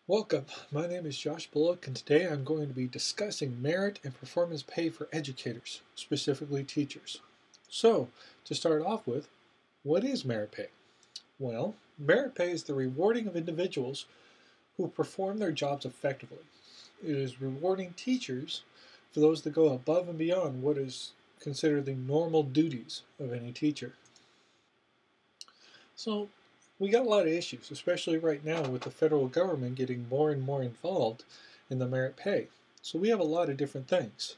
Welcome, my name is Josh Bullock, and today I'm going to be discussing merit and performance pay for educators, specifically teachers. So, to start off with, what is merit pay? Well, merit pay is the rewarding of individuals who perform their jobs effectively. It is rewarding teachers for those that go above and beyond what is considered the normal duties of any teacher. So, we got a lot of issues, especially right now with the federal government getting more and more involved in the merit pay. So we have a lot of different things.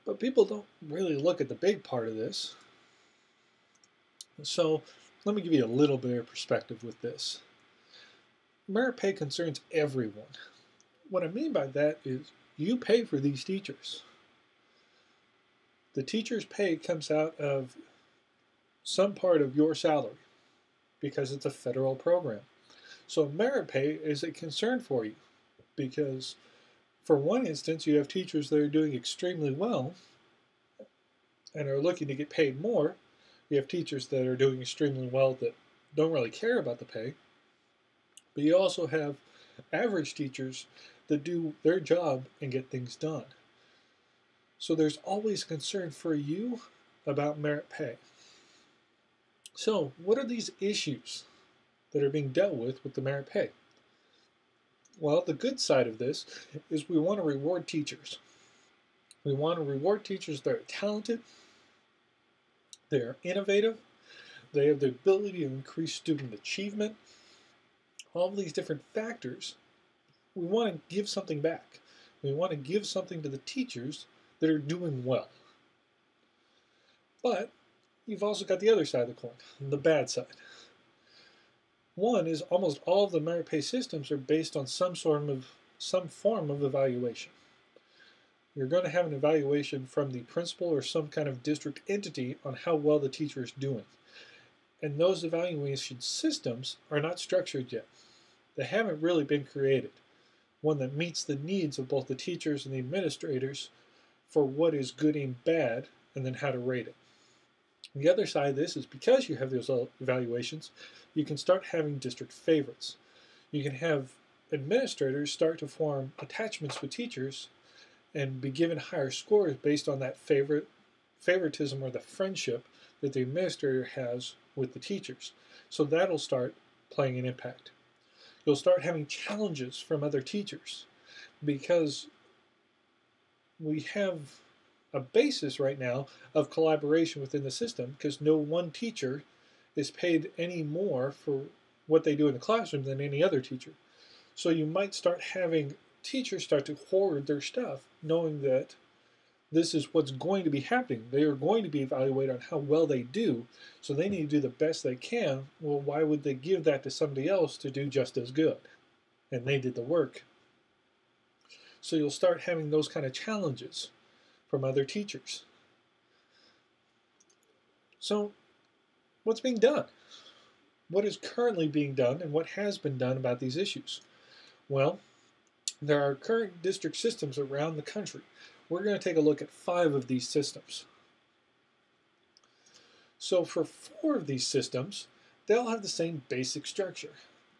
But people don't really look at the big part of this. So let me give you a little bit of perspective with this. Merit pay concerns everyone. What I mean by that is you pay for these teachers. The teacher's pay comes out of some part of your salary because it's a federal program. So merit pay is a concern for you because for one instance, you have teachers that are doing extremely well and are looking to get paid more. You have teachers that are doing extremely well that don't really care about the pay. But you also have average teachers that do their job and get things done. So there's always concern for you about merit pay. So what are these issues that are being dealt with the merit pay? Well, the good side of this is we want to reward teachers. We want to reward teachers that are talented, they are innovative, they have the ability to increase student achievement, all of these different factors. We want to give something back. We want to give something to the teachers that are doing well. But you've also got the other side of the coin, the bad side. One is almost all of the merit pay systems are based on some form of evaluation. You're going to have an evaluation from the principal or some kind of district entity on how well the teacher is doing. And those evaluation systems are not structured yet. They haven't really been created. One that meets the needs of both the teachers and the administrators for what is good and bad, and then how to rate it. The other side of this is because you have those evaluations, you can start having district favorites. You can have administrators start to form attachments with teachers and be given higher scores based on that favoritism or the friendship that the administrator has with the teachers. So that'll start playing an impact. You'll start having challenges from other teachers because we have a basis right now of collaboration within the system because no one teacher is paid any more for what they do in the classroom than any other teacher. So you might start having teachers start to hoard their stuff, knowing that this is what's going to be happening. They are going to be evaluated on how well they do, so they need to do the best they can. Well, why would they give that to somebody else to do just as good? And they did the work. So you'll start having those kind of challenges from other teachers. So what's being done? What is currently being done and what has been done about these issues? Well, there are current district systems around the country. We're going to take a look at 5 of these systems. So for 4 of these systems, they'll have the same basic structure.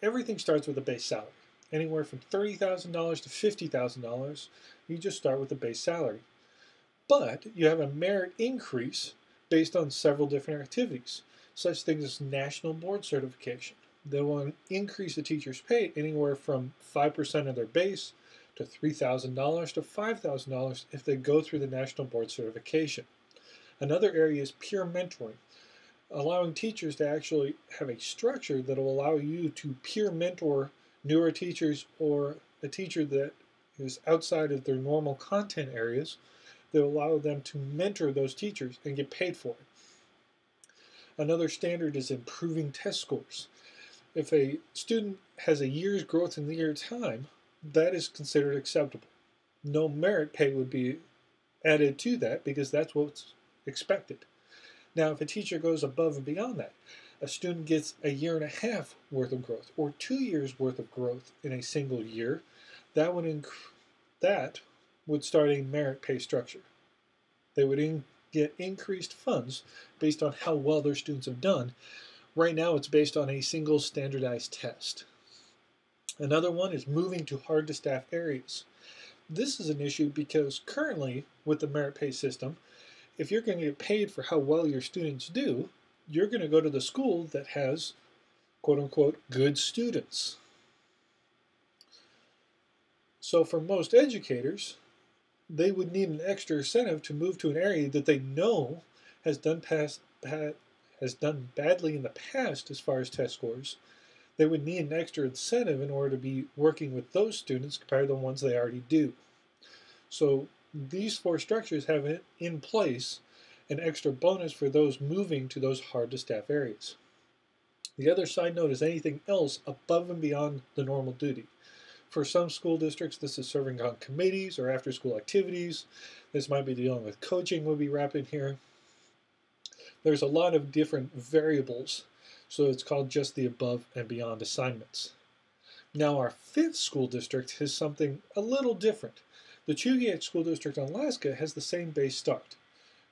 Everything starts with a base salary. Anywhere from $30,000 to $50,000, you just start with the base salary. But you have a merit increase based on several different activities, such things as national board certification. They will increase the teacher's pay anywhere from 5% of their base to $3,000 to $5,000 if they go through the national board certification. Another area is peer mentoring, allowing teachers to actually have a structure that will allow you to peer mentor newer teachers or a teacher that is outside of their normal content areas that allow them to mentor those teachers and get paid for it. Another standard is improving test scores. If a student has a year's growth in the year time, that is considered acceptable. No merit pay would be added to that because that's what's expected. Now, if a teacher goes above and beyond that, a student gets a year and a half worth of growth or 2 years worth of growth in a single year, that would start a merit pay structure. They would get increased funds based on how well their students have done. Right now, it's based on a single standardized test. Another one is moving to hard-to-staff areas. This is an issue because currently, with the merit pay system, if you're going to get paid for how well your students do, you're going to go to the school that has, quote unquote, good students. So for most educators, they would need an extra incentive to move to an area that they know has done badly in the past as far as test scores. They would need an extra incentive in order to be working with those students compared to the ones they already do. So these four structures have in place an extra bonus for those moving to those hard-to-staff areas. The other side note is anything else above and beyond the normal duty. For some school districts, this is serving on committees or after-school activities. This might be dealing with coaching would be wrapped in here. There's a lot of different variables, so it's called just the above and beyond assignments. Now our fifth school district has something a little different. The Chugach School District in Alaska has the same base start.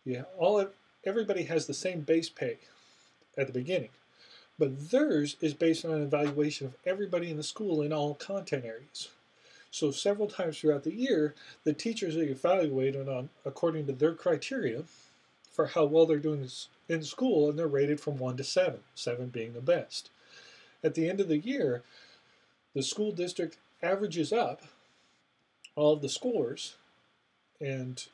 Yeah, everybody has the same base pay at the beginning, but theirs is based on an evaluation of everybody in the school in all content areas. So several times throughout the year, the teachers are evaluated on according to their criteria for how well they're doing in school, and they're rated from 1 to 7, 7 being the best. At the end of the year, the school district averages up all of the scores, and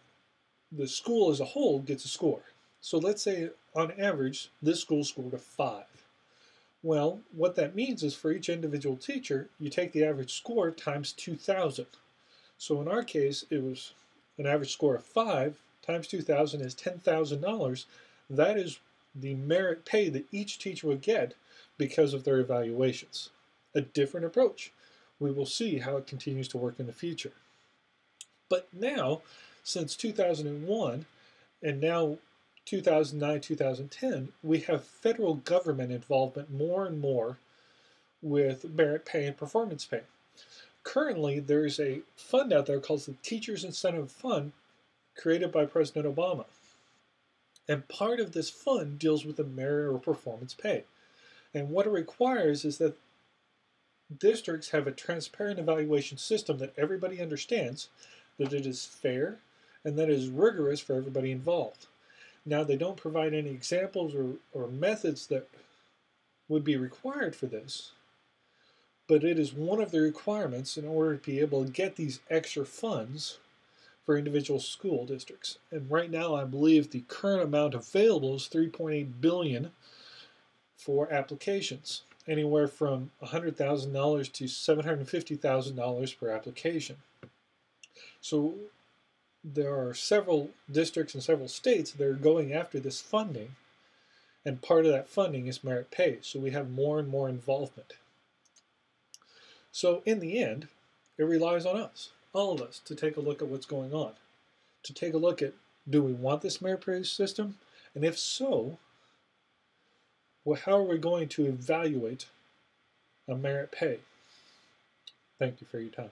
the school as a whole gets a score. So let's say on average, this school scored a 5. Well, what that means is for each individual teacher, you take the average score times 2,000. So in our case, it was an average score of 5 times 2,000 is $10,000. That is the merit pay that each teacher would get because of their evaluations. A different approach. We will see how it continues to work in the future. But now, since 2001, and now 2009, 2010, we have federal government involvement more and more with merit pay and performance pay. Currently, there's a fund out there called the Teachers Incentive Fund created by President Obama. And part of this fund deals with the merit or performance pay. And what it requires is that districts have a transparent evaluation system that everybody understands, that it is fair, and that it is rigorous for everybody involved. Now, they don't provide any examples or methods that would be required for this, but it is one of the requirements in order to be able to get these extra funds for individual school districts. And right now, I believe the current amount available is $3.8 billion for applications, anywhere from $100,000 to $750,000 per application. So there are several districts and several states that are going after this funding, and part of that funding is merit pay. So we have more and more involvement. So in the end, it relies on us, all of us, to take a look at what's going on, to take a look at, do we want this merit pay system? And if so, well, how are we going to evaluate a merit pay? Thank you for your time.